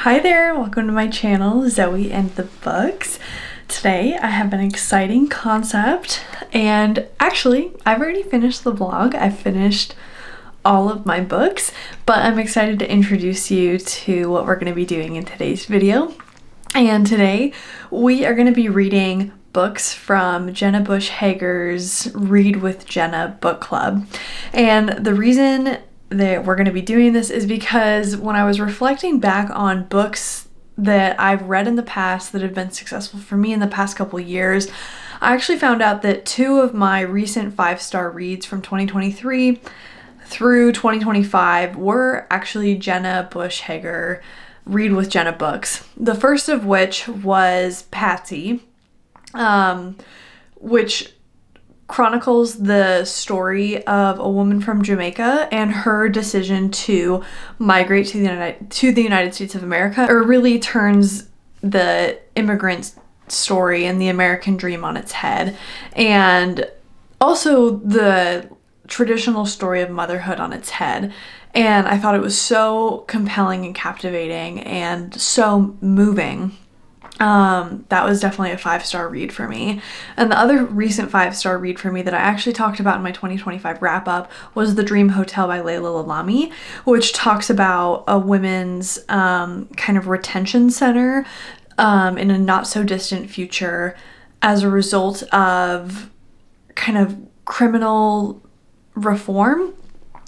Hi there, welcome to my channel, Zoe and the Books. Today I have an exciting concept, and actually I've already finished the vlog. I've finished all of my books, but I'm excited to introduce you to what we're going to be doing in today's video. And today we are going to be reading books from Jenna Bush Hager's Read With Jenna book club. And the reason that we're going to be doing this is because when I was reflecting back on books that I've read in the past that have been successful for me in the past couple years, I actually found out that two of my recent 5-star reads from 2023 through 2025 were actually Jenna Bush Hager Read With Jenna books. The first of which was Patsy, which chronicles the story of a woman from Jamaica and her decision to migrate to the United States of America, or really turns the immigrant story and the American dream on its head, and also the traditional story of motherhood on its head. And I thought it was so compelling and captivating and so moving. That was definitely a 5-star read for me. And the other recent 5-star read for me that I actually talked about in my 2025 wrap-up was The Dream Hotel by Layla Lalami, which talks about a women's kind of retention center in a not so distant future as a result of kind of criminal reform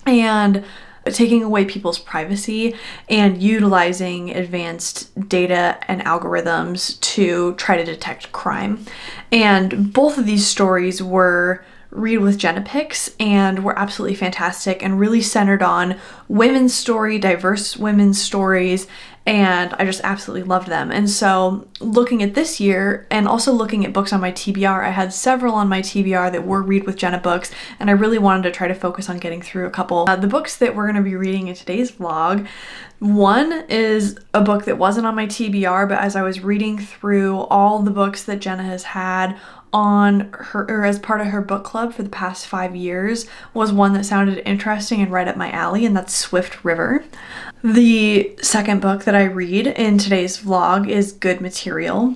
and taking away people's privacy and utilizing advanced data and algorithms to try to detect crime. And both of these stories were Read With Jenna picks and were absolutely fantastic and really centered on women's story, diverse women's stories, and I just absolutely loved them. And so looking at this year and also looking at books on my TBR, I had several on my TBR that were Read With Jenna books, and I really wanted to try to focus on getting through a couple. The books that we're going to be reading in today's vlog, one is a book that wasn't on my TBR, but as I was reading through all the books that Jenna has had on her, or as part of her book club for the past 5 years, was one that sounded interesting and right up my alley, and that's Swift River. The second book that I read in today's vlog is Good Material,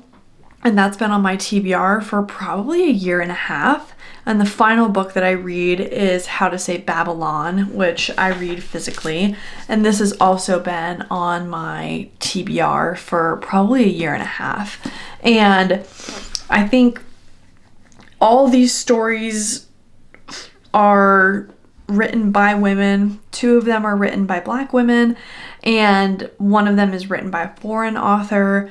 and that's been on my TBR for probably a year and a half. And the final book that I read is How to Say Babylon, which I read physically, and this has also been on my TBR for probably a year and a half. And I think all these stories are written by women. 2 of them are written by Black women, and one of them is written by a foreign author.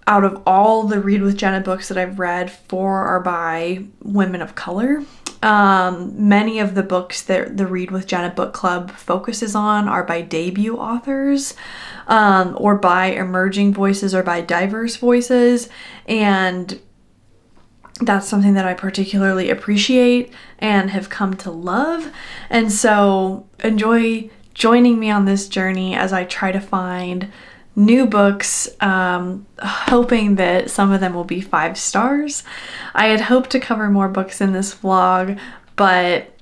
Out of all the Read With Jenna books that I've read, 4 are by women of color. Many of the books that the Read With Jenna book club focuses on are by debut authors, or by emerging voices, or by diverse voices, and that's something that I particularly appreciate and have come to love. And so enjoy joining me on this journey as I try to find new books, hoping that some of them will be 5 stars. I had hoped to cover more books in this vlog, but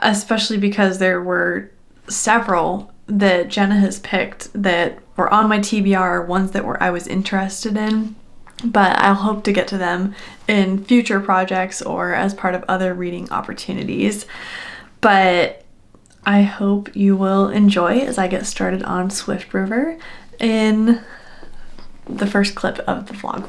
especially because there were several that Jenna has picked that were on my TBR, ones that I was interested in. But I'll hope to get to them in future projects or as part of other reading opportunities. But I hope you will enjoy as I get started on Swift River in the first clip of the vlog.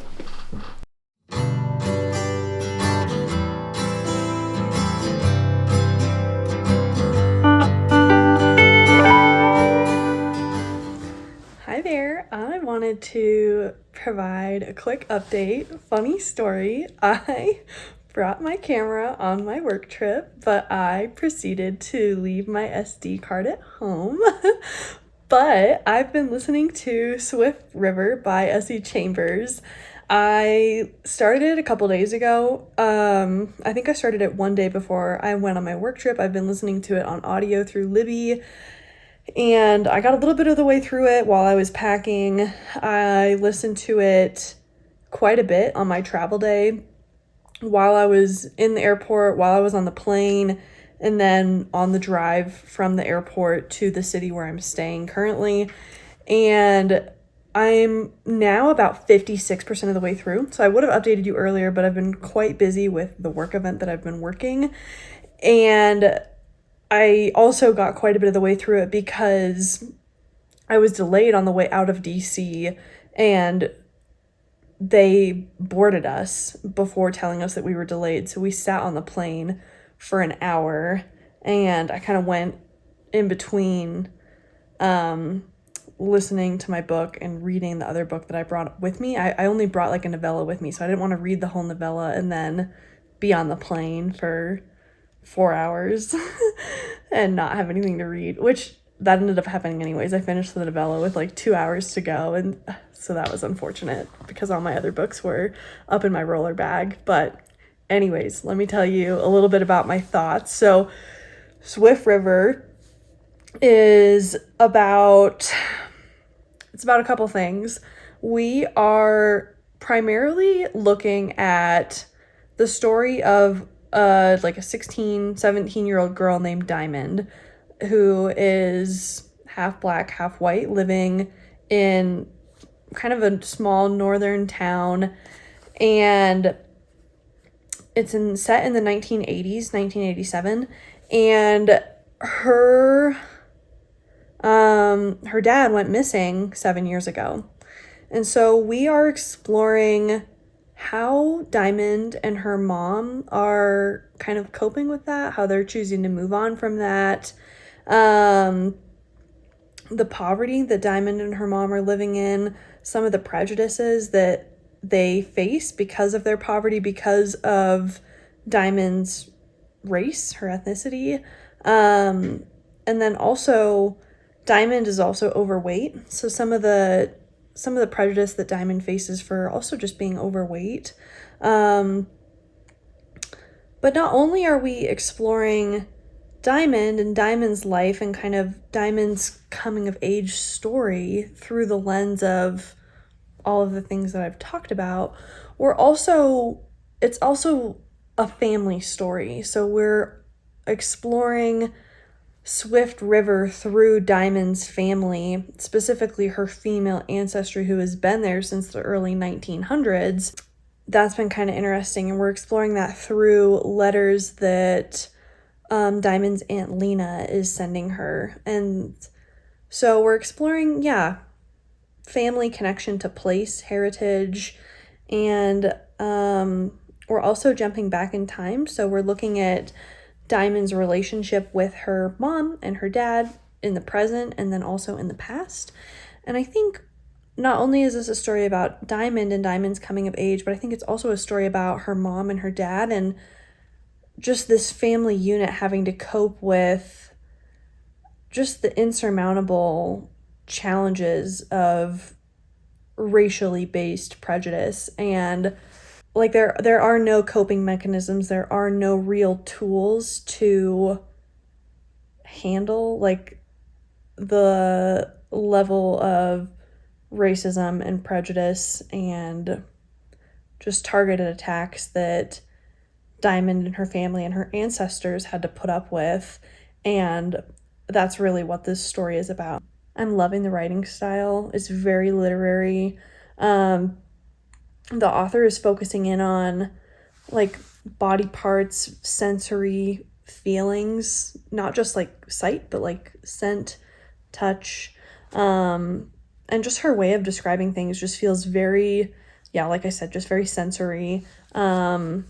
Hi there, I wanted to provide a quick update. Funny story, I brought my camera on my work trip, but I proceeded to leave my SD card at home. But I've been listening to Swift River by Essie Chambers. I started it a couple days ago. I think I started it one day before I went on my work trip. I've been listening to it on audio through Libby, and I got a little bit of the way through it while I was packing. I listened to it quite a bit on my travel day, while I was in the airport, while I was on the plane, and then on the drive from the airport to the city where I'm staying currently. And I'm now about 56% of the way through. So I would have updated you earlier, but I've been quite busy with the work event that I've been working. And I also got quite a bit of the way through it because I was delayed on the way out of DC, and they boarded us before telling us that we were delayed. So we sat on the plane for an hour, and I kind of went in between listening to my book and reading the other book that I brought with me. I only brought like a novella with me, so I didn't want to read the whole novella and then be on the plane for 4 hours and not have anything to read, which that ended up happening anyways. I finished the novella with like 2 hours to go, and so that was unfortunate because all my other books were up in my roller bag. But anyways, let me tell you a little bit about my thoughts. So Swift River is about a couple things. We are primarily looking at the story of like a 16, 17-year-old girl named Diamond, who is half black, half white, living in kind of a small northern town. And it's set in the 1980s, 1987. And her dad went missing 7 years ago. And so we are exploring how Diamond and her mom are kind of coping with that, how they're choosing to move on from that, the poverty that Diamond and her mom are living in, some of the prejudices that they face because of their poverty, because of Diamond's race, her ethnicity. And then also Diamond is also overweight. So some of the prejudice that Diamond faces for also just being overweight. But not only are we exploring Diamond and Diamond's life and kind of Diamond's coming of age story through the lens of all of the things that I've talked about, it's also a family story. So we're exploring Swift River through Diamond's family, specifically her female ancestry who has been there since the early 1900s. That's been kind of interesting, and we're exploring that through letters that Diamond's Aunt Lena is sending her. And so we're exploring, family connection to place, heritage, and we're also jumping back in time. So we're looking at Diamond's relationship with her mom and her dad in the present and then also in the past. And I think not only is this a story about Diamond and Diamond's coming of age, but I think it's also a story about her mom and her dad and just this family unit having to cope with just the insurmountable challenges of racially based prejudice. And like there are no coping mechanisms, there are no real tools to handle like the level of racism and prejudice and just targeted attacks that Diamond and her family and her ancestors had to put up with. And that's really what this story is about. I'm loving the writing style. It's very literary. The author is focusing in on like body parts, sensory feelings, not just like sight, but like scent, touch, and just her way of describing things just feels very, like I said, just very sensory. And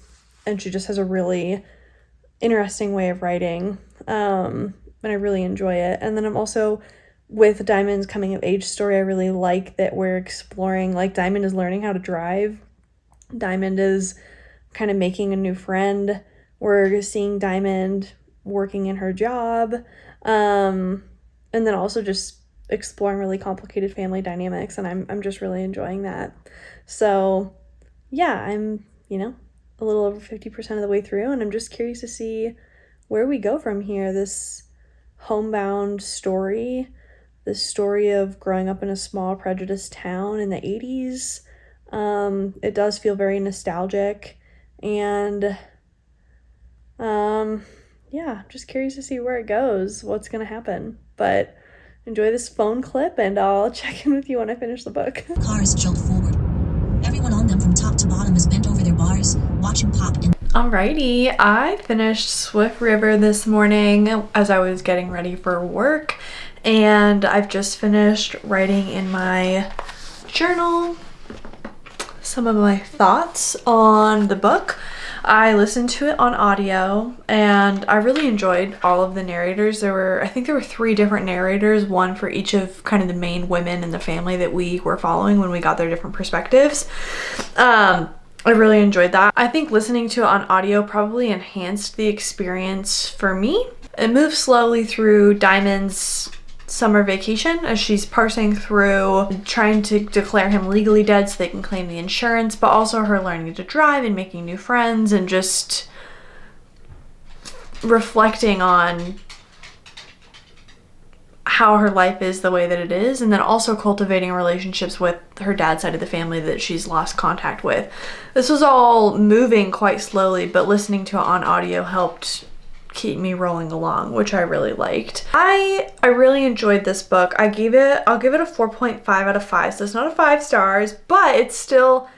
she just has a really interesting way of writing, and I really enjoy it. And then I'm also, with Diamond's coming of age story, I really like that we're exploring, like Diamond is learning how to drive. Diamond is kind of making a new friend. We're seeing Diamond working in her job, and then also just exploring really complicated family dynamics, and I'm just really enjoying that. So I'm, a little over 50% of the way through, and I'm just curious to see where we go from here. This homebound story, this story of growing up in a small prejudiced town in the 80s. It does feel very nostalgic, and just curious to see where it goes, what's gonna happen. But enjoy this phone clip, and I'll check in with you when I finish the book. Cars jolt forward. Everyone on them from top to bottom is bent over their bars, watching pop and... Alrighty, I finished Swift River this morning as I was getting ready for work, and I've just finished writing in my journal some of my thoughts on the book. I listened to it on audio and I really enjoyed all of the narrators. I think there were 3 different narrators, one for each of kind of the main women in the family that we were following when we got their different perspectives. I really enjoyed that. I think listening to it on audio probably enhanced the experience for me. It moves slowly through Diamond's summer vacation as she's parsing through trying to declare him legally dead so they can claim the insurance, but also her learning to drive and making new friends and just reflecting on how her life is the way that it is, and then also cultivating relationships with her dad's side of the family that she's lost contact with. This was all moving quite slowly, but listening to it on audio helped keep me rolling along, which I really liked. I really enjoyed this book. I'll give it a 4.5 out of 5. So it's not a 5 stars, but it's still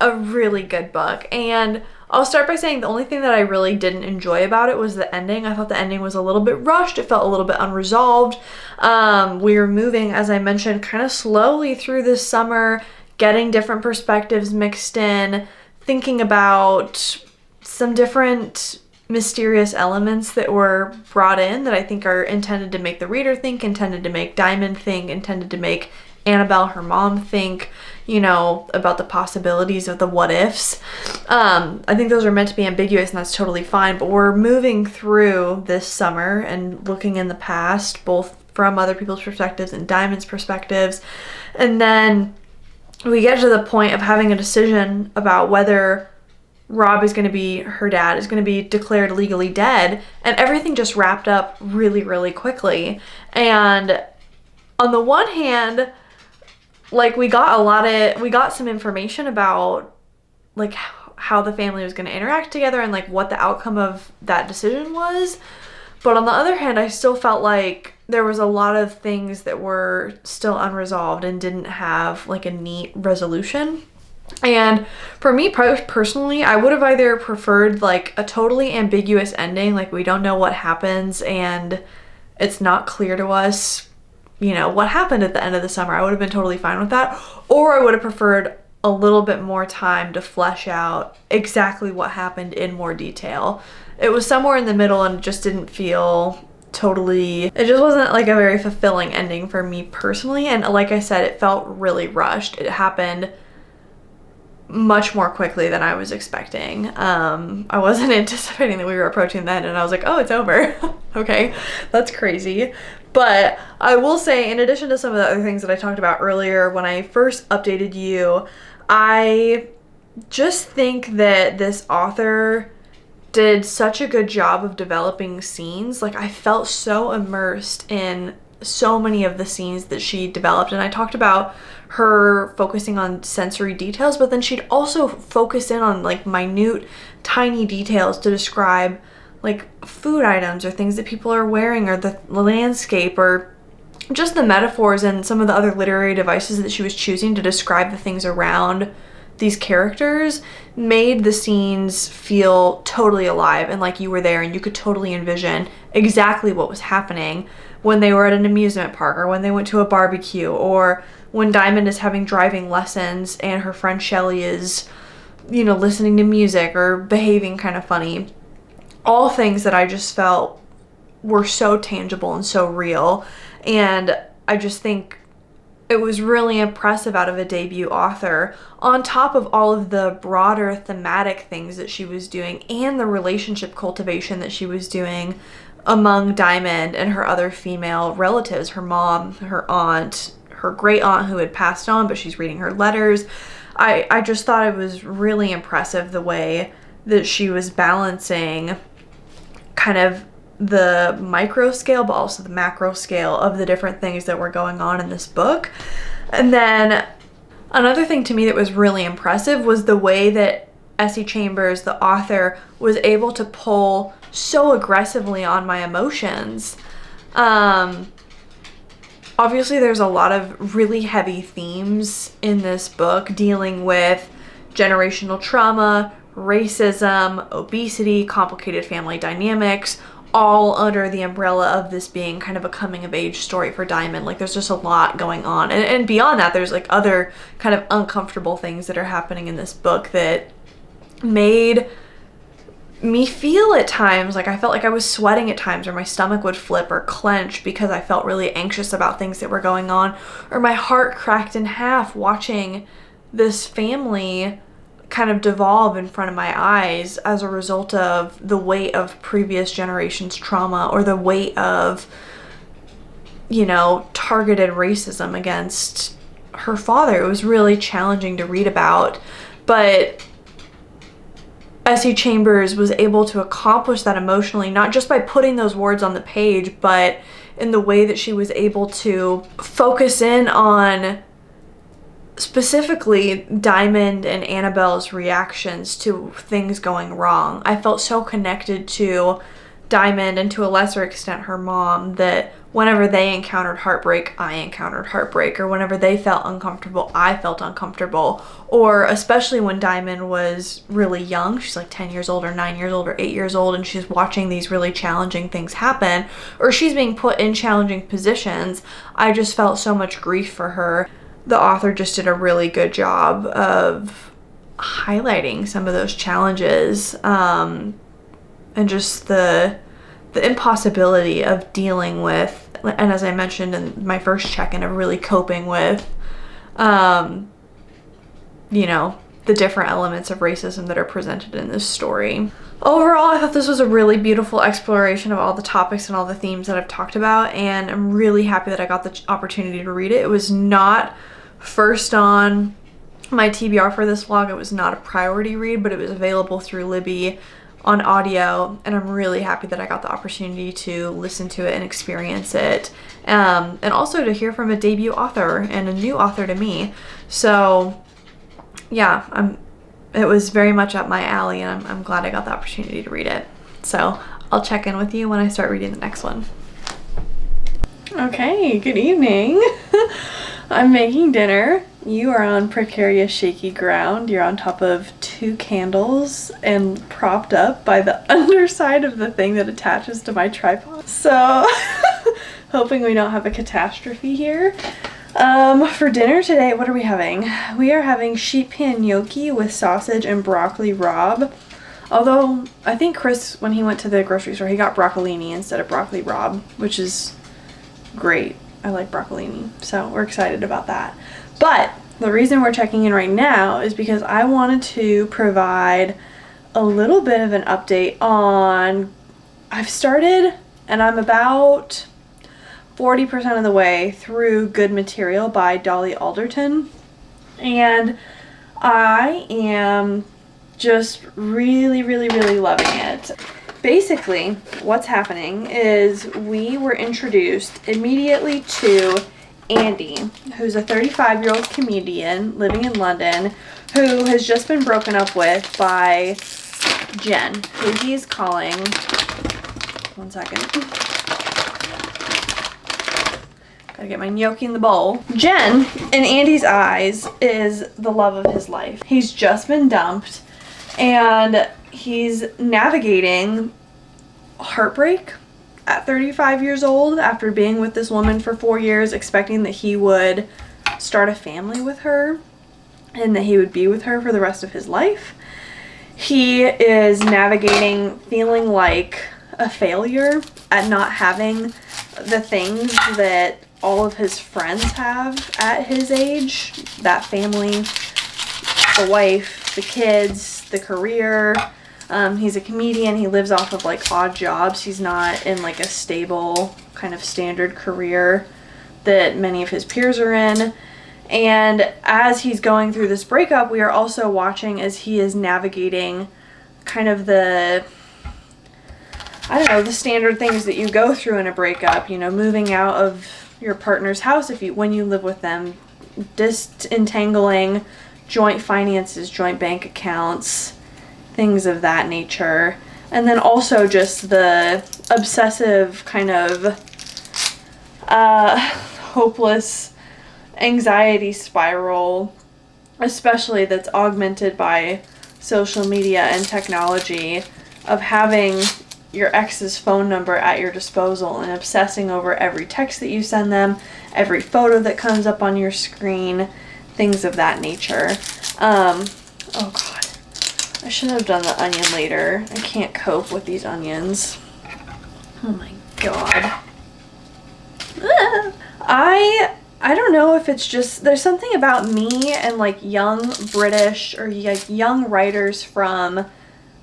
a really good book. And I'll start by saying the only thing that I really didn't enjoy about it was the ending. I thought the ending was a little bit rushed. It felt a little bit unresolved. We were moving, as I mentioned, kind of slowly through this summer, getting different perspectives mixed in, thinking about some different mysterious elements that were brought in that I think are intended to make the reader think, intended to make Diamond think, intended to make Annabelle, her mom, think, you know, about the possibilities of the what ifs. I think those are meant to be ambiguous, and that's totally fine, but we're moving through this summer and looking in the past, both from other people's perspectives and Diamond's perspectives, and then we get to the point of having a decision about whether Rob is going to be, her dad is going to be declared legally dead, and everything just wrapped up really, really quickly. And on the one hand, like, we got some information about like how the family was going to interact together and like what the outcome of that decision was. But on the other hand, I still felt like there was a lot of things that were still unresolved and didn't have like a neat resolution. And for me personally, I would have either preferred like a totally ambiguous ending, like we don't know what happens and it's not clear to us, you know, what happened at the end of the summer. I would have been totally fine with that. Or I would have preferred a little bit more time to flesh out exactly what happened in more detail. It was somewhere in the middle and it just didn't feel it just wasn't like a very fulfilling ending for me personally. And like I said, it felt really rushed. It happened much more quickly than I was expecting. I wasn't anticipating that we were approaching the end, and I was like, oh, it's over. Okay, that's crazy. But I will say, in addition to some of the other things that I talked about earlier when I first updated you, I just think that this author did such a good job of developing scenes. Like, I felt so immersed in so many of the scenes that she developed, and I talked about her focusing on sensory details, but then she'd also focus in on like minute tiny details to describe like food items or things that people are wearing or the landscape or just the metaphors and some of the other literary devices that she was choosing to describe the things around these characters made the scenes feel totally alive and like you were there and you could totally envision exactly what was happening when they were at an amusement park or when they went to a barbecue or when Diamond is having driving lessons and her friend Shelly is, you know, listening to music or behaving kind of funny. All things that I just felt were so tangible and so real. And I just think it was really impressive out of a debut author, on top of all of the broader thematic things that she was doing and the relationship cultivation that she was doing among Diamond and her other female relatives, her mom, her aunt, her great aunt who had passed on, but she's reading her letters. I just thought it was really impressive the way that she was balancing kind of the micro scale, but also the macro scale of the different things that were going on in this book. And then another thing to me that was really impressive was the way that Essie Chambers, the author, was able to pull so aggressively on my emotions. Obviously, there's a lot of really heavy themes in this book dealing with generational trauma, racism, obesity, complicated family dynamics, all under the umbrella of this being kind of a coming of age story for Diamond. Like, there's just a lot going on. And beyond that, there's like other kind of uncomfortable things that are happening in this book that made me feel at times like I felt like I was sweating at times, or my stomach would flip or clench because I felt really anxious about things that were going on, or my heart cracked in half watching this family kind of devolve in front of my eyes as a result of the weight of previous generations' trauma, or the weight of, you know, targeted racism against her father. It was really challenging to read about, but Essie Chambers was able to accomplish that emotionally, not just by putting those words on the page, but in the way that she was able to focus in on specifically Diamond and Annabelle's reactions to things going wrong. I felt so connected to Diamond, and to a lesser extent her mom, that whenever they encountered heartbreak, I encountered heartbreak, or whenever they felt uncomfortable, I felt uncomfortable. Or especially when Diamond was really young, she's like 10 years old or 9 years old or 8 years old, and she's watching these really challenging things happen, or she's being put in challenging positions, I just felt so much grief for her. The author just did a really good job of highlighting some of those challenges, and just the impossibility of dealing with, and as I mentioned in my first check-in, of really coping with, you know, the different elements of racism that are presented in this story. Overall, I thought this was a really beautiful exploration of all the topics and all the themes that I've talked about, and I'm really happy that I got the opportunity to read it. It was not first on my TBR for this vlog. It was not a priority read, but it was available through Libby on audio, and I'm really happy that I got the opportunity to listen to it and experience it, and also to hear from a debut author and a new author to me. So yeah, it was very much up my alley, and I'm glad I got the opportunity to read it. So I'll check in with you when I start reading the next one. Okay, good evening. I'm making dinner. You are on precarious, shaky ground. You're on top of 2 candles and propped up by the underside of the thing that attaches to my tripod. So, hoping we don't have a catastrophe here. For dinner today, what are we having? We are having sheet pan gnocchi with sausage and broccoli rabe. Although, I think Chris, when he went to the grocery store, he got broccolini instead of broccoli rabe, which is great. I like broccolini, so we're excited about that. But the reason we're checking in right now is because I wanted to provide a little bit of an update on, I've started, and I'm about 40% of the way through Good Material by Dolly Alderton, and I am just really loving it. Basically, what's happening is we were introduced immediately to Andy, who's a 35-year-old comedian living in London, who has just been broken up with by Jen, who he's calling, one second, gotta get my gnocchi in the bowl. Jen, in Andy's eyes, is the love of his life. He's just been dumped, and he's navigating heartbreak at 35 years old after being with this woman for 4 years, expecting that he would start a family with her and that he would be with her for the rest of his life. He is navigating feeling like a failure at not having the things that all of his friends have at his age. That family, the wife, the kids, the career. He's a comedian. He lives off of like odd jobs. He's not in like a stable kind of standard career that many of his peers are in. And as he's going through this breakup, we are also watching as he is navigating kind of the, I don't know, the standard things that you go through in a breakup, you know, moving out of your partner's house when you live with them, disentangling joint finances, joint bank accounts, things of that nature. And then also just the obsessive kind of hopeless anxiety spiral, especially that's augmented by social media and technology, of having your ex's phone number at your disposal and obsessing over every text that you send them, every photo that comes up on your screen, things of that nature. Oh God, I should have done the onion later. I can't cope with these onions. Oh my God. I don't know if it's just, there's something about me and like young British or like young writers from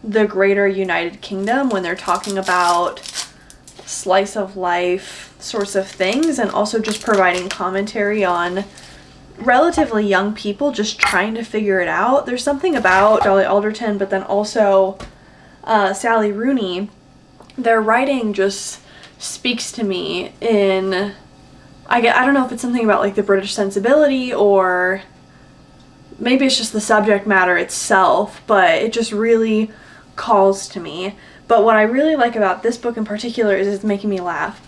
the greater United Kingdom when they're talking about slice of life sorts of things, and also just providing commentary on relatively young people just trying to figure it out. There's something about Dolly Alderton, but then also Sally Rooney. Their writing just speaks to me in, I don't know if it's something about like the British sensibility, or maybe it's just the subject matter itself, but it just really calls to me. But what I really like about this book in particular is it's making me laugh.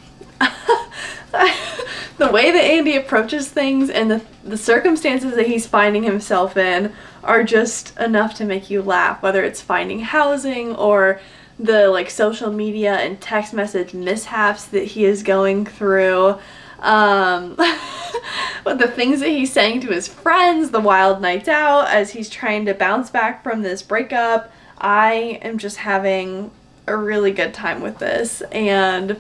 The way that Andy approaches things and the circumstances that he's finding himself in are just enough to make you laugh, whether it's finding housing or the like social media and text message mishaps that he is going through. But the things that he's saying to his friends, the wild nights out as he's trying to bounce back from this breakup. I am just having a really good time with this, and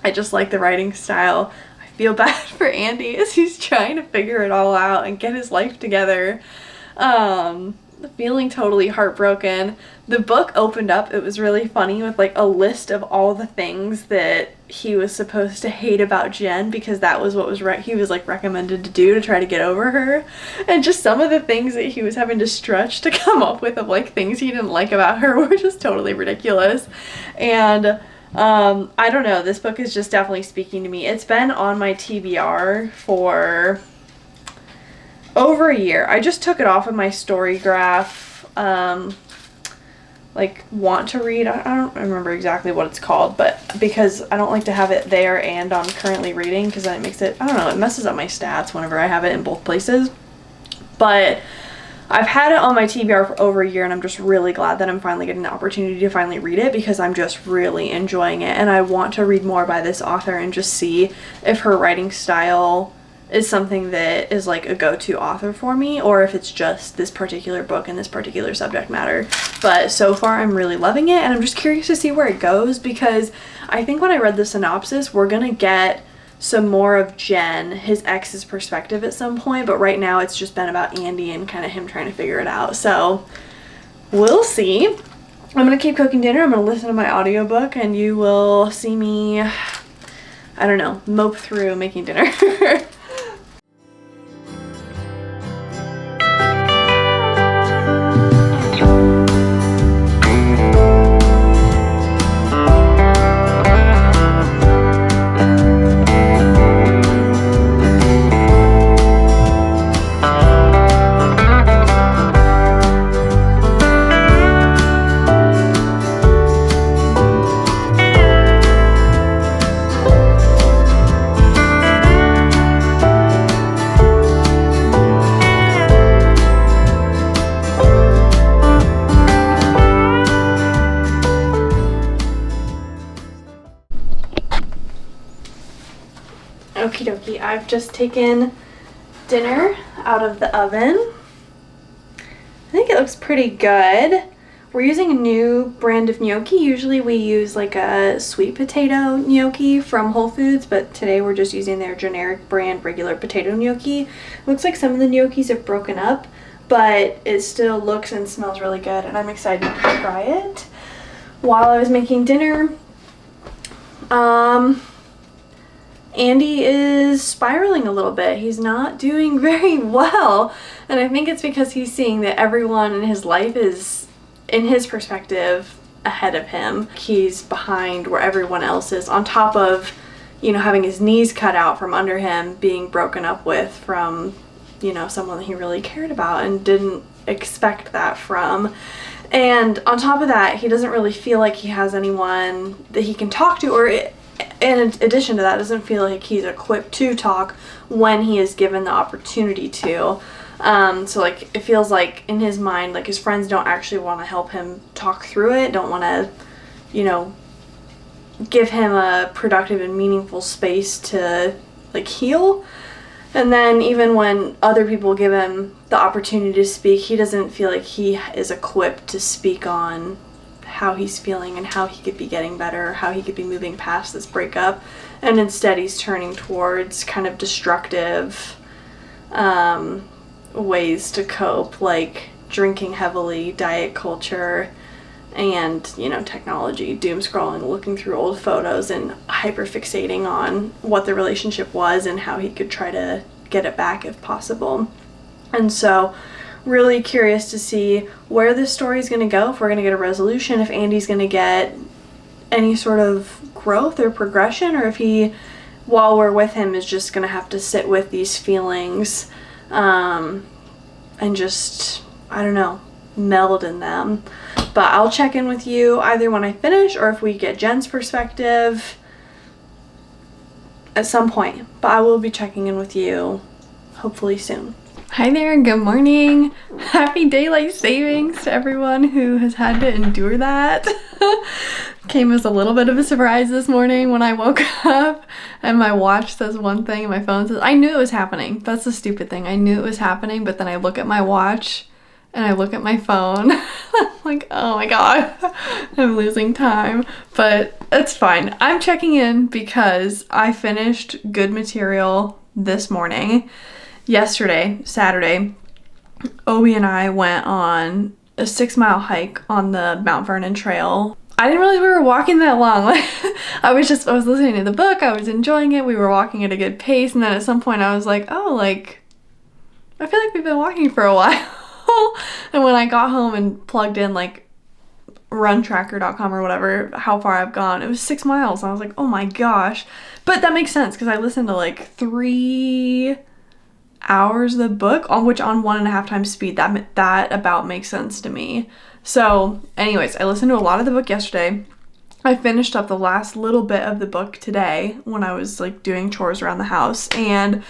I just like the writing style. I feel bad for Andy as he's trying to figure it all out and get his life together. Feeling totally heartbroken. The book opened up, it was really funny, with like a list of all the things that he was supposed to hate about Jen, because that was what was he was like recommended to do to try to get over her, and just some of the things that he was having to stretch to come up with of like things he didn't like about her were just totally ridiculous. And I don't know, this book is just definitely speaking to me. It's been on my TBR for over a year. I just took it off of my story graph, like want to read. I don't remember exactly what it's called, but because I don't like to have it there and on currently reading, because then it makes it, I don't know, it messes up my stats whenever I have it in both places. But I've had it on my TBR for over a year, and I'm just really glad that I'm finally getting the opportunity to finally read it, because I'm just really enjoying it, and I want to read more by this author and just see if her writing style is something that is like a go-to author for me, or if it's just this particular book and this particular subject matter. But so far I'm really loving it, and I'm just curious to see where it goes, because I think when I read the synopsis, we're gonna get some more of Jen, his ex's perspective at some point, but right now it's just been about Andy and kind of him trying to figure it out. So we'll see. I'm gonna keep cooking dinner, I'm gonna listen to my audiobook, and you will see me, I don't know, mope through making dinner. Okie dokie, I've just taken dinner out of the oven. I think it looks pretty good. We're using a new brand of gnocchi. Usually we use like a sweet potato gnocchi from Whole Foods, but today we're just using their generic brand regular potato gnocchi. Looks like some of the gnocchis have broken up, but it still looks and smells really good, and I'm excited to try it. While I was making dinner, Andy is spiraling a little bit. He's not doing very well, and I think it's because he's seeing that everyone in his life is, in his perspective, ahead of him. He's behind where everyone else is, on top of, you know, having his knees cut out from under him, being broken up with from, you know, someone that he really cared about and didn't expect that from. And on top of that, he doesn't really feel like he has anyone that he can talk to, or in addition to that, doesn't feel like he's equipped to talk when he is given the opportunity to. So like it feels like in his mind, like his friends don't actually want to help him talk through it, don't want to, you know, give him a productive and meaningful space to like heal. And then even when other people give him the opportunity to speak, he doesn't feel like he is equipped to speak on how he's feeling and how he could be getting better, how he could be moving past this breakup. And instead he's turning towards kind of destructive ways to cope, like drinking heavily, diet culture, and, you know, technology, doom scrolling, looking through old photos and hyper fixating on what the relationship was and how he could try to get it back if possible. And so really curious to see where this story is going to go, if we're going to get a resolution, if Andy's going to get any sort of growth or progression, or if he, while we're with him, is just going to have to sit with these feelings and just, I don't know, meld in them. But I'll check in with you either when I finish or if we get Jen's perspective at some point. But I will be checking in with you hopefully soon. Hi there and good morning. Happy daylight savings to everyone who has had to endure that. Came as a little bit of a surprise this morning when I woke up and my watch says one thing and my phone says, I knew it was happening. That's the stupid thing. I knew it was happening, but then I look at my watch and I look at my phone. I'm like, oh my God, I'm losing time, but it's fine. I'm checking in because I finished good material this morning. Yesterday, Saturday, Obi and I went on a 6-mile hike on the Mount Vernon Trail. I didn't realize we were walking that long. Like, I was listening to the book, I was enjoying it, we were walking at a good pace, and then at some point I was like, oh, like, I feel like we've been walking for a while. And when I got home and plugged in like runtracker.com or whatever, how far I've gone, it was 6 miles. I was like, oh my gosh. But that makes sense because I listened to like 3 hours of the book, on 1.5 times speed. That about makes sense to me. So anyways, I listened to a lot of the book yesterday. I finished up the last little bit of the book today when I was like doing chores around the house, and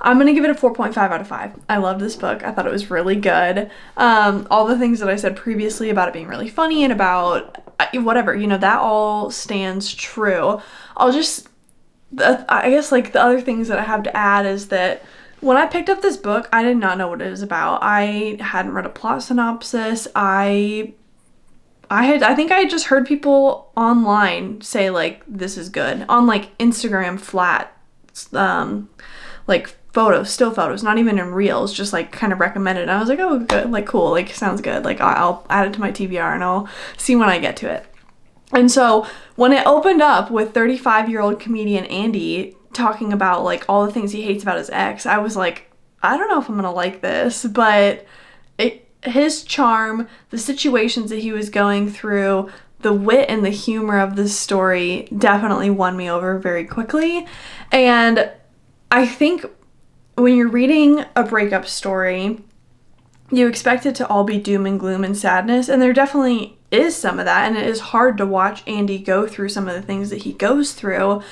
I'm going to give it a 4.5 out of 5. I loved this book. I thought it was really good. All the things that I said previously about it being really funny and about whatever, you know, that all stands true. I guess like the other things that I have to add is that when I picked up this book, I did not know what it was about. I hadn't read a plot synopsis. I think I had just heard people online say like, this is good on like Instagram flat, like still photos, not even in reels, just like kind of recommended. And I was like, oh, good, like cool, like sounds good. Like I'll add it to my TBR and I'll see when I get to it. And so when it opened up with 35-year-old comedian Andy talking about like all the things he hates about his ex, I was like, I don't know if I'm gonna like this, but his charm, the situations that he was going through, the wit and the humor of this story definitely won me over very quickly. And I think when you're reading a breakup story, you expect it to all be doom and gloom and sadness, and there definitely is some of that, and it is hard to watch Andy go through some of the things that he goes through,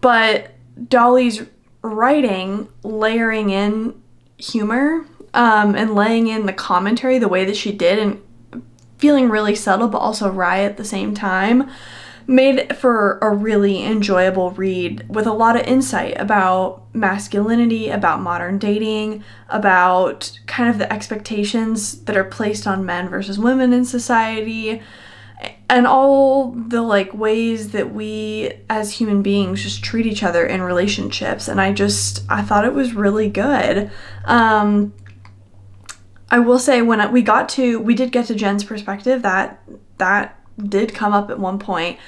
but Dolly's writing, layering in humor, and laying in the commentary the way that she did, and feeling really subtle but also wry at the same time, made for a really enjoyable read with a lot of insight about masculinity, about modern dating, about kind of the expectations that are placed on men versus women in society, and all the like ways that we as human beings just treat each other in relationships. And I thought it was really good. I will say when we did get to Jen's perspective, that did come up at one point.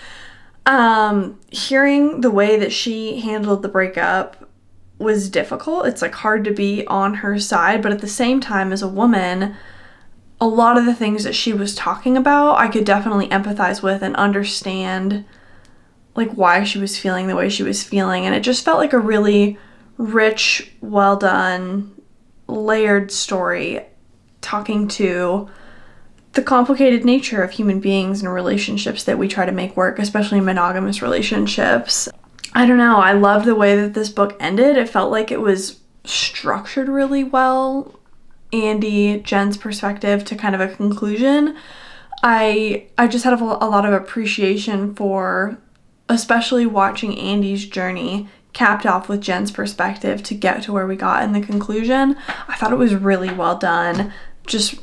Hearing the way that she handled the breakup was difficult. It's like hard to be on her side, but at the same time, as a woman, a lot of the things that she was talking about, I could definitely empathize with and understand like why she was feeling the way she was feeling. And it just felt like a really rich, well done, layered story talking to the complicated nature of human beings and relationships that we try to make work, especially monogamous relationships. I don't know, I loved the way that this book ended. It felt like it was structured really well. Andy, Jen's perspective to kind of a conclusion. I just had a lot of appreciation for, especially watching Andy's journey capped off with Jen's perspective to get to where we got in the conclusion. I thought it was really well done. Just,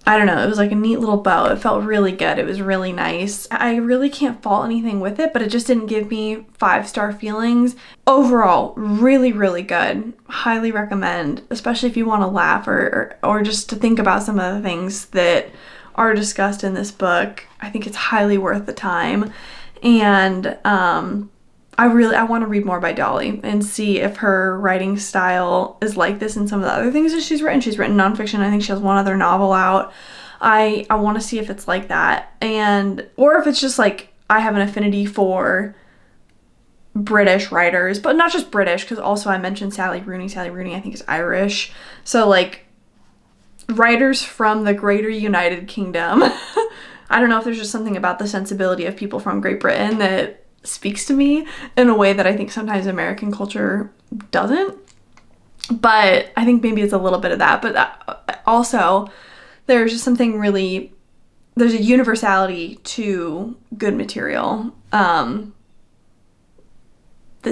I don't know, it was like a neat little bow. It felt really good. It was really nice. I really can't fault anything with it, but it just didn't give me 5-star feelings. Overall, really, really good. Highly recommend, especially if you want to laugh or just to think about some of the things that are discussed in this book. I think it's highly worth the time. And I want to read more by Dolly and see if her writing style is like this in some of the other things that she's written. She's written nonfiction. I think she has one other novel out. I want to see if it's like that, or if it's just like I have an affinity for British writers, but not just British, because also I mentioned Sally Rooney. Sally Rooney I think is Irish. So like writers from the greater United Kingdom. I don't know if there's just something about the sensibility of people from Great Britain that speaks to me in a way that I think sometimes American culture doesn't. But I think maybe it's a little bit of that. But also, there's just something really, there's a universality to good material that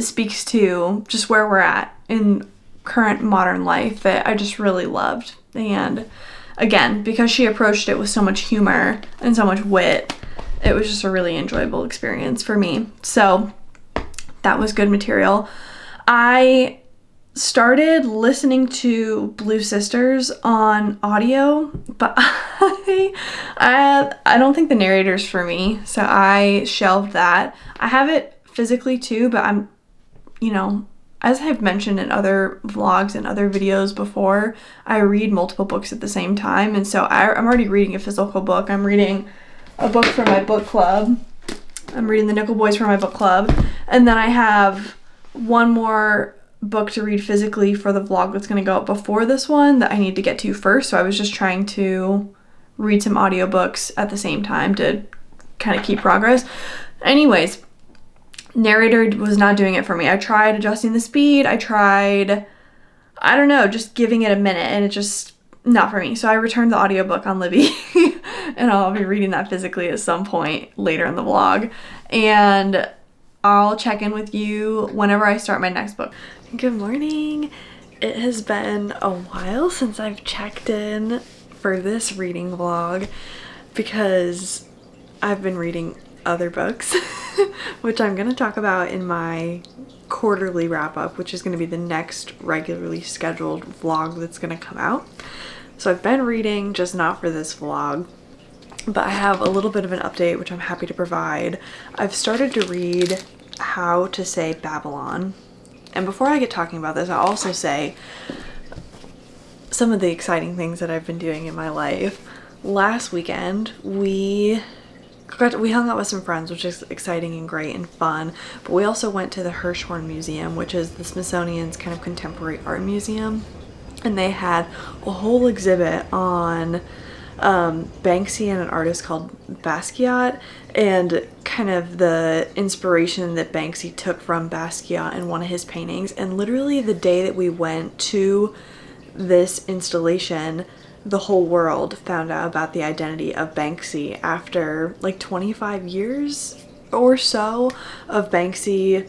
speaks to just where we're at in current modern life that I just really loved. And again, because she approached it with so much humor and so much wit, it was just a really enjoyable experience for me. So that was good material. I started listening to Blue Sisters on audio, but I don't think the narrator's for me, so I shelved that. I have it physically too, but I'm, as I've mentioned in other vlogs and other videos before, I read multiple books at the same time, and so I'm already reading a physical book. I'm reading a book for my book club. I'm reading The Nickel Boys for my book club, and then I have one more book to read physically for the vlog that's going to go up before this one that I need to get to first. So I was just trying to read some audiobooks at the same time to kind of keep progress. Anyways, narrator was not doing it for me. I tried adjusting the speed. I tried, I don't know, just giving it a minute, and it just not for me. So I returned the audiobook on Libby and I'll be reading that physically at some point later in the vlog. And I'll check in with you whenever I start my next book. Good morning. It has been a while since I've checked in for this reading vlog because I've been reading other books, which I'm going to talk about in my quarterly wrap-up, which is going to be the next regularly scheduled vlog that's going to come out. So I've been reading, just not for this vlog, but I have a little bit of an update which I'm happy to provide. I've started to read How to Say Babylon, and before I get talking about this, I'll also say some of the exciting things that I've been doing in my life. Last weekend we hung out with some friends, which is exciting and great and fun, but we also went to the Hirshhorn Museum, which is the Smithsonian's kind of contemporary art museum, and they had a whole exhibit on Banksy and an artist called Basquiat, and kind of the inspiration that Banksy took from Basquiat in one of his paintings. And literally the day that we went to this installation, the whole world found out about the identity of Banksy after like 25 years or so of Banksy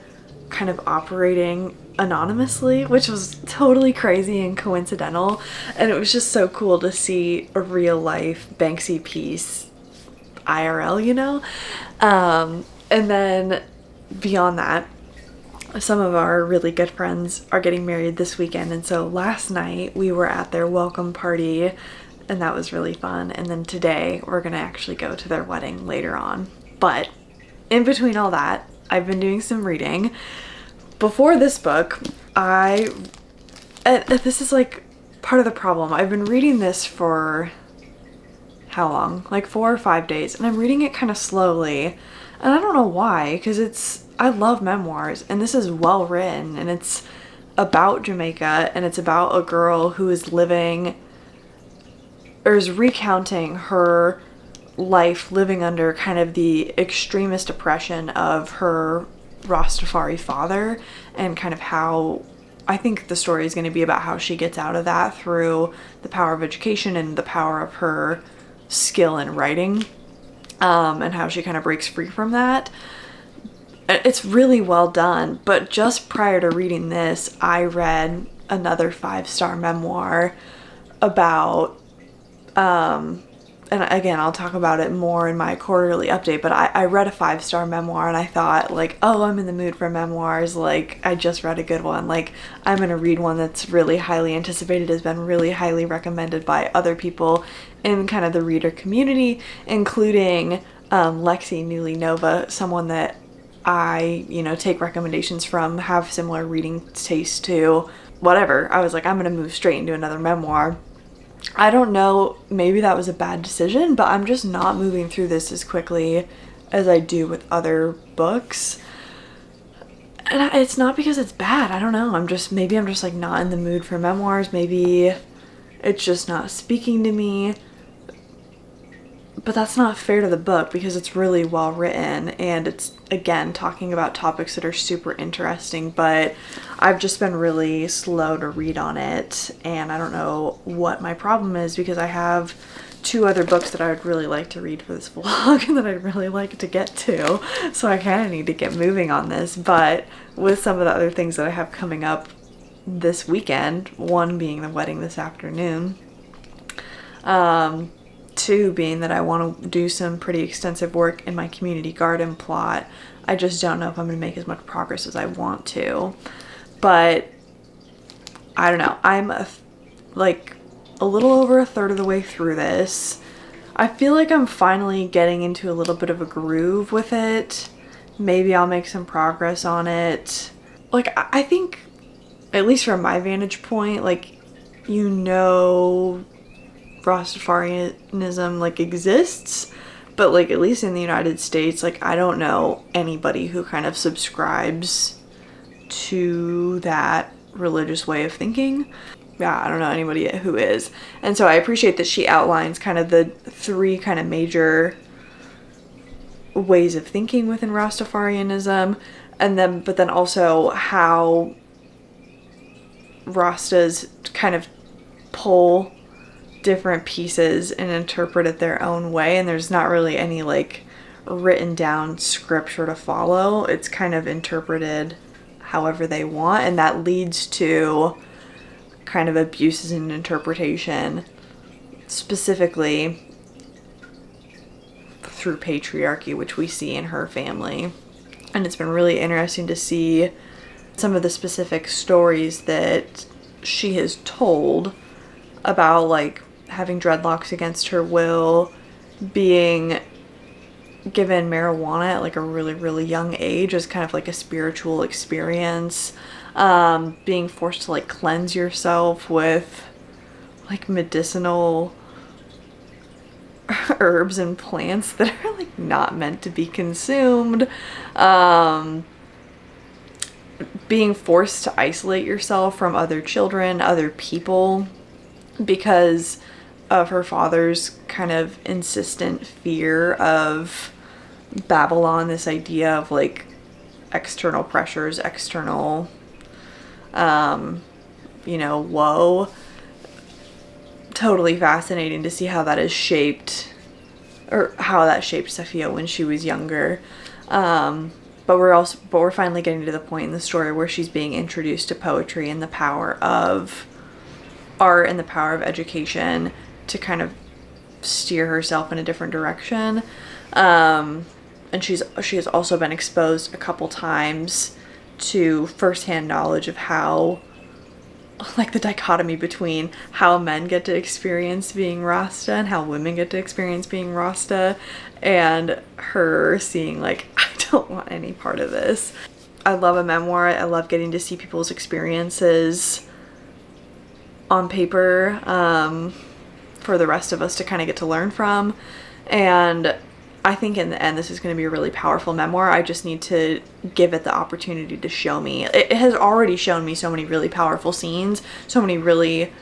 kind of operating anonymously, which was totally crazy and coincidental. And it was just so cool to see a real life Banksy piece IRL, and then beyond that, some of our really good friends are getting married this weekend, and so last night we were at their welcome party, and that was really fun. And then today we're gonna actually go to their wedding later on. But in between all that, I've been doing some reading. Before this book, this is like part of the problem. I've been reading this for how long? Like 4 or 5 days, and I'm reading it kind of slowly, and I don't know why, because I love memoirs, and this is well written, and it's about Jamaica, and it's about a girl who is living, or is recounting her life living under kind of the extremist oppression of her Rastafari father, and kind of how I think the story is going to be about how she gets out of that through the power of education and the power of her skill in writing, and how she kind of breaks free from that. It's really well done. But just prior to reading this, I read another 5-star memoir about, and again, I'll talk about it more in my quarterly update, but I read a 5-star memoir and I thought, like, oh, I'm in the mood for memoirs. Like, I just read a good one. Like, I'm going to read one that's really highly anticipated, has been really highly recommended by other people in kind of the reader community, including Lexi Newly Nova, someone that I, take recommendations from, have similar reading taste to, whatever. I was like, I'm going to move straight into another memoir. I don't know, maybe that was a bad decision, but I'm just not moving through this as quickly as I do with other books. And it's not because it's bad. I don't know. Maybe I'm just like not in the mood for memoirs. Maybe it's just not speaking to me. But that's not fair to the book because it's really well written and it's, again, talking about topics that are super interesting, but I've just been really slow to read on it, and I don't know what my problem is because I have 2 other books that I would really like to read for this vlog and that I'd really like to get to, so I kind of need to get moving on this. But with some of the other things that I have coming up this weekend, one being the wedding this afternoon, 2 being that I want to do some pretty extensive work in my community garden plot. I just don't know if I'm going to make as much progress as I want to. But I don't know. I'm like a little over a third of the way through this. I feel like I'm finally getting into a little bit of a groove with it. Maybe I'll make some progress on it. Like, I think, at least from my vantage point, like, Rastafarianism like exists, but like at least in the United States, like I don't know anybody who kind of subscribes to that religious way of thinking. Yeah, I don't know anybody who is. And so I appreciate that she outlines kind of the 3 kind of major ways of thinking within Rastafarianism, but then also how Rastas kind of pull different pieces and interpret it their own way, and there's not really any like written down scripture to follow. It's kind of interpreted however they want, and that leads to kind of abuses in interpretation, specifically through patriarchy, which we see in her family. And it's been really interesting to see some of the specific stories that she has told about like having dreadlocks against her will, being given marijuana at like a really, really young age as kind of like a spiritual experience, being forced to like cleanse yourself with like medicinal herbs and plants that are like not meant to be consumed, being forced to isolate yourself from other children, other people, because of her father's kind of insistent fear of Babylon, this idea of like external pressures, external, woe. Totally fascinating to see how that is shaped, or how that shaped Safiya when she was younger. But we're finally getting to the point in the story where she's being introduced to poetry and the power of art and the power of education to kind of steer herself in a different direction. And she has also been exposed a couple times to firsthand knowledge of how, like, the dichotomy between how men get to experience being Rasta and how women get to experience being Rasta, and her seeing like, I don't want any part of this. I love a memoir. I love getting to see people's experiences on paper, for the rest of us to kind of get to learn from. And I think in the end this is going to be a really powerful memoir. I just need to give it the opportunity to show me. It has already shown me so many really powerful scenes, so many really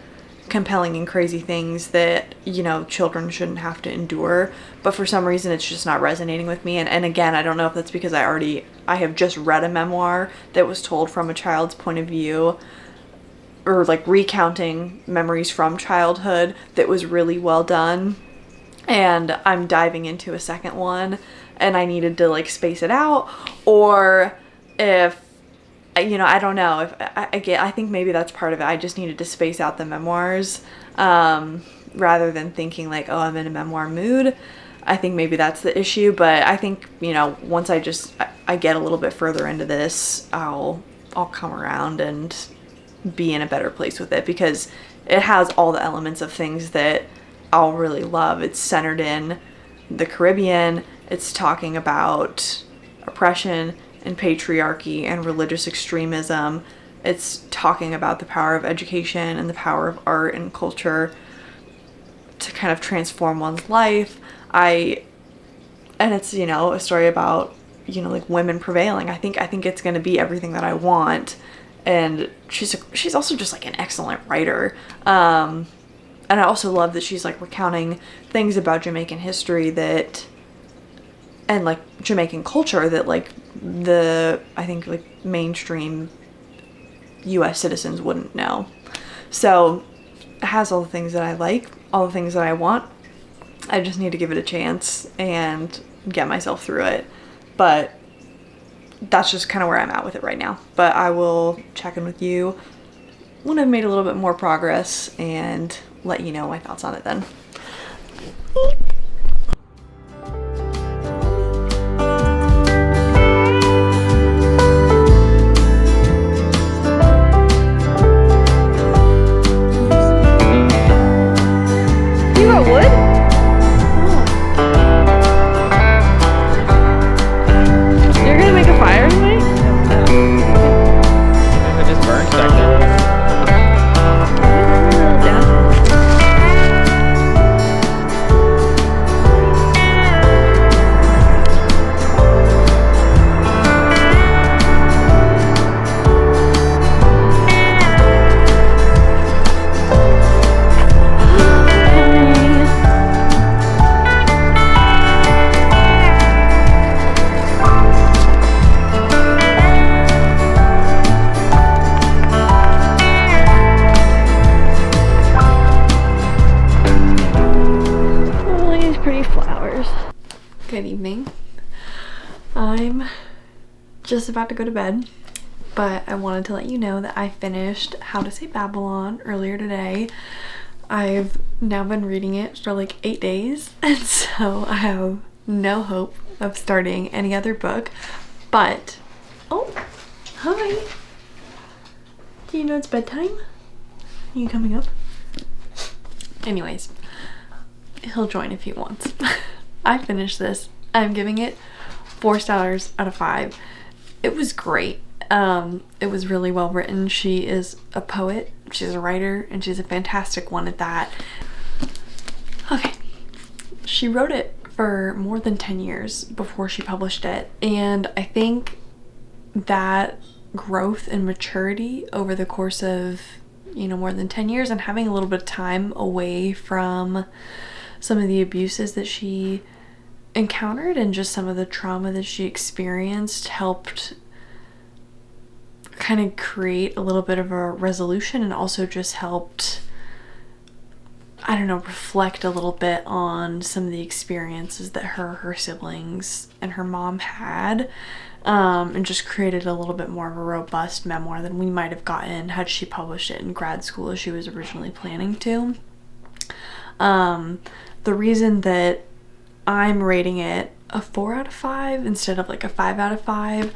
compelling and crazy things that, you know, children shouldn't have to endure. But for some reason, it's just not resonating with me. And again, I don't know if that's because I have just read a memoir that was told from a child's point of view, or like recounting memories from childhood that was really well done. And I'm diving into a second one and I needed to like space it out, or if, you know, I don't know, if I think maybe that's part of it. I just needed to space out the memoirs, rather than thinking like, oh, I'm in a memoir mood. I think maybe that's the issue. But I think, you know, once I get a little bit further into this, I'll come around and be in a better place with it, because it has all the elements of things that I'll really love. It's centered in the Caribbean. It's talking about oppression and patriarchy and religious extremism. It's talking about the power of education and the power of art and culture to kind of transform one's life. And it's, you know, a story about, you know, like women prevailing. I think it's going to be everything that I want. And she's also just like an excellent writer. And I also love that she's like recounting things about Jamaican history and like Jamaican culture that like I think like mainstream US citizens wouldn't know. So it has all the things that I like, all the things that I want. I just need to give it a chance and get myself through it. But that's just kind of where I'm at with it right now. But I will check in with you when I've made a little bit more progress and let you know my thoughts on it then. You got wood? Oh. You're gonna make a fire tonight? It just burns back there. Good evening. I'm just about to go to bed, but I wanted to let you know that I finished How to Say Babylon earlier today. I've now been reading it for like 8 days, and so I have no hope of starting any other book. But, oh, hi. Do you know it's bedtime? Are you coming up? Anyways, he'll join if he wants. I finished this. I'm giving it 4 stars out of 5. It was great. It was really well written. She is a poet, she's a writer, and she's a fantastic one at that. Okay. She wrote it for more than 10 years before she published it, and I think that growth and maturity over the course of, you know, more than 10 years and having a little bit of time away from some of the abuses that she encountered and just some of the trauma that she experienced helped kind of create a little bit of a resolution, and also just helped, I don't know, reflect a little bit on some of the experiences that her siblings and her mom had, and just created a little bit more of a robust memoir than we might have gotten had she published it in grad school as she was originally planning to. The reason that I'm rating it a 4 out of 5 instead of like a 5 out of 5,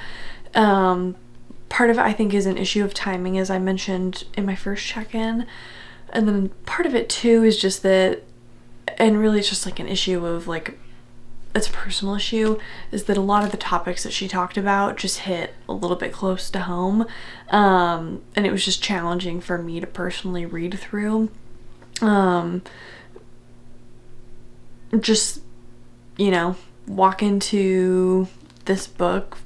part of it I think is an issue of timing, as I mentioned in my first check-in, and then part of it too is just that, and really it's just like an issue of like, it's a personal issue, is that a lot of the topics that she talked about just hit a little bit close to home, and it was just challenging for me to personally read through. Just, you know, walk into this book,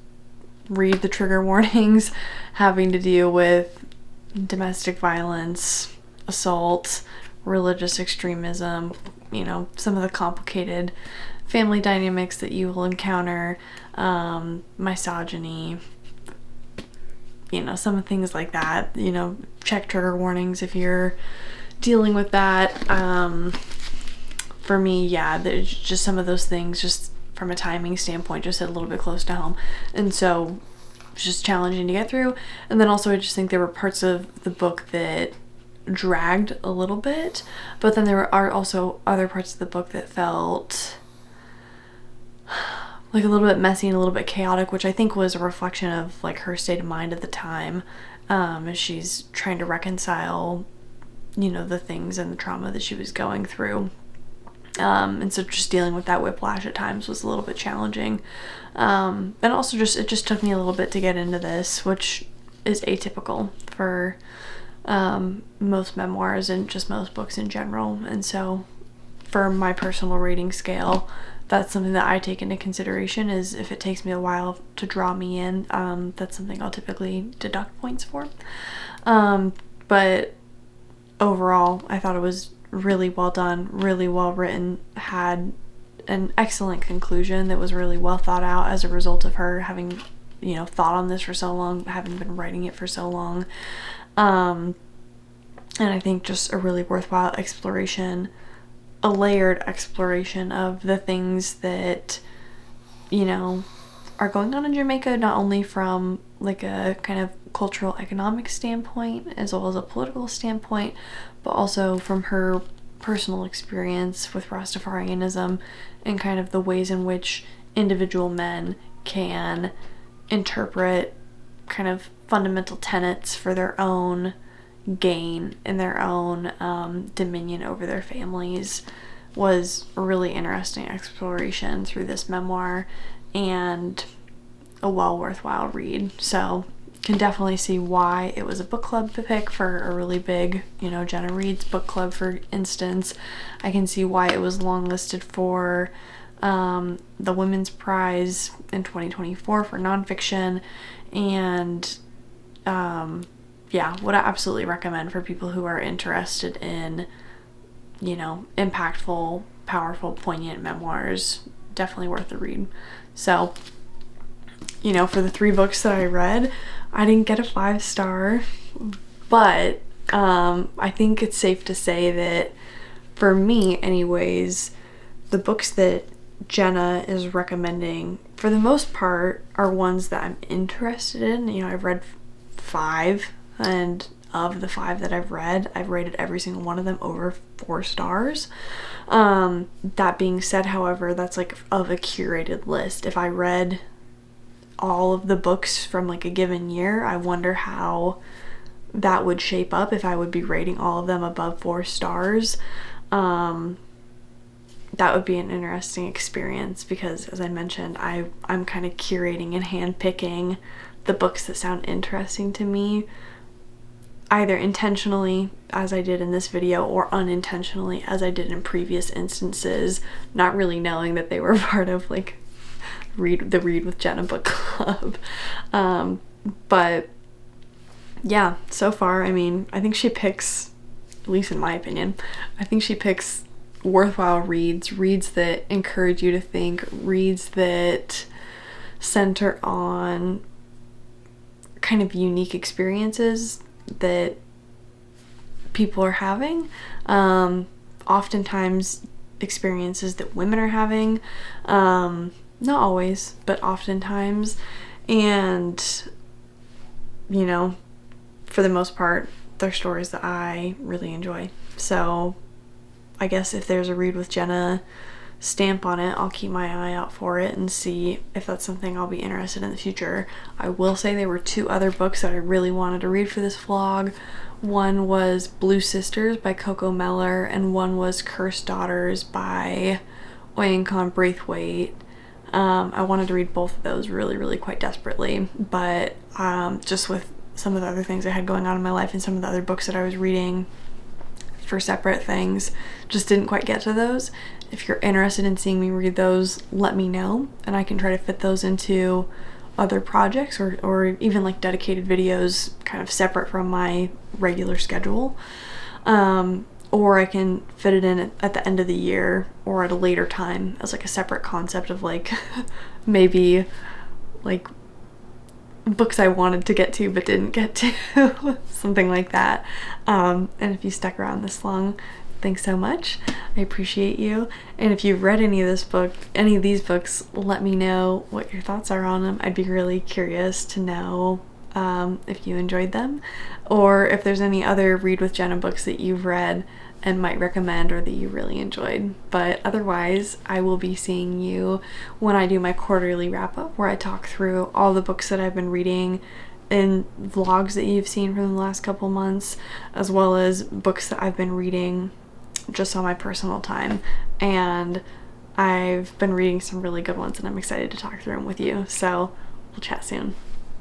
read the trigger warnings, having to deal with domestic violence, assault, religious extremism, you know, some of the complicated family dynamics that you will encounter, misogyny, you know, some things like that. You know, check trigger warnings if you're dealing with that. For me, yeah, there's just some of those things, just from a timing standpoint, just hit a little bit close to home, and so it's just challenging to get through. And then also I just think there were parts of the book that dragged a little bit, but then there are also other parts of the book that felt like a little bit messy and a little bit chaotic, which I think was a reflection of like her state of mind at the time, as she's trying to reconcile, you know, the things and the trauma that she was going through. And so just dealing with that whiplash at times was a little bit challenging. And also it just took me a little bit to get into this, which is atypical for most memoirs and just most books in general. And so for my personal rating scale, that's something that I take into consideration, is if it takes me a while to draw me in, that's something I'll typically deduct points for. But overall, I thought it was really well done, really well written, had an excellent conclusion that was really well thought out as a result of her having, you know, thought on this for so long, having been writing it for so long. And I think just a really worthwhile exploration, a layered exploration of the things that, you know, are going on in Jamaica, not only from like a kind of cultural economic standpoint as well as a political standpoint, but also from her personal experience with Rastafarianism and kind of the ways in which individual men can interpret kind of fundamental tenets for their own gain and their own dominion over their families. Was a really interesting exploration through this memoir and a worthwhile read. So can definitely see why it was a book club pick for a really big, you know, Jenna Reads book club, for instance. I can see why it was longlisted for the Women's Prize in 2024 for nonfiction, and yeah, would I absolutely recommend for people who are interested in, you know, impactful, powerful, poignant memoirs. Definitely worth the read. So, you know, for the 3 books that I read, I didn't get a 5-star, but I think it's safe to say that for me anyways, the books that Jenna is recommending for the most part are ones that I'm interested in. You know, I've read 5, and of the 5 that I've read, I've rated every single one of them over 4 stars. That being said, however, that's like of a curated list. If I read all of the books from like a given year, I wonder how that would shape up if I would be rating all of them above 4 stars. That would be an interesting experience because, as I mentioned, I'm kind of curating and handpicking the books that sound interesting to me, either intentionally, as I did in this video, or unintentionally, as I did in previous instances, not really knowing that they were part of like the Read with Jenna book club. But yeah, so far, I mean, I think she picks, at least in my opinion, I think she picks worthwhile reads that encourage you to think, reads that center on kind of unique experiences that people are having, oftentimes experiences that women are having, not always, but oftentimes, and, you know, for the most part, they're stories that I really enjoy. So I guess if there's a Read with Jenna stamp on it, I'll keep my eye out for it and see if that's something I'll be interested in the future. I will say there were 2 other books that I really wanted to read for this vlog. One was Blue Sisters by Coco Meller, and one was Cursed Daughters by Oyenkon Braithwaite. I wanted to read both of those really quite desperately, but just with some of the other things I had going on in my life and some of the other books that I was reading for separate things, just didn't quite get to those. If you're interested in seeing me read those, let me know, and I can try to fit those into other projects or even like dedicated videos kind of separate from my regular schedule. or I can fit it in at the end of the year or at a later time as like a separate concept of like maybe like books I wanted to get to but didn't get to, something like that. And if you stuck around this long, thanks so much. I appreciate you. And if you've read any of these books, let me know what your thoughts are on them. I'd be really curious to know if you enjoyed them, or if there's any other Read with Jenna books that you've read and might recommend or that you really enjoyed. But otherwise, I will be seeing you when I do my quarterly wrap-up, where I talk through all the books that I've been reading in vlogs that you've seen from the last couple months, as well as books that I've been reading just on my personal time. And I've been reading some really good ones, and I'm excited to talk through them with you. So we'll chat soon.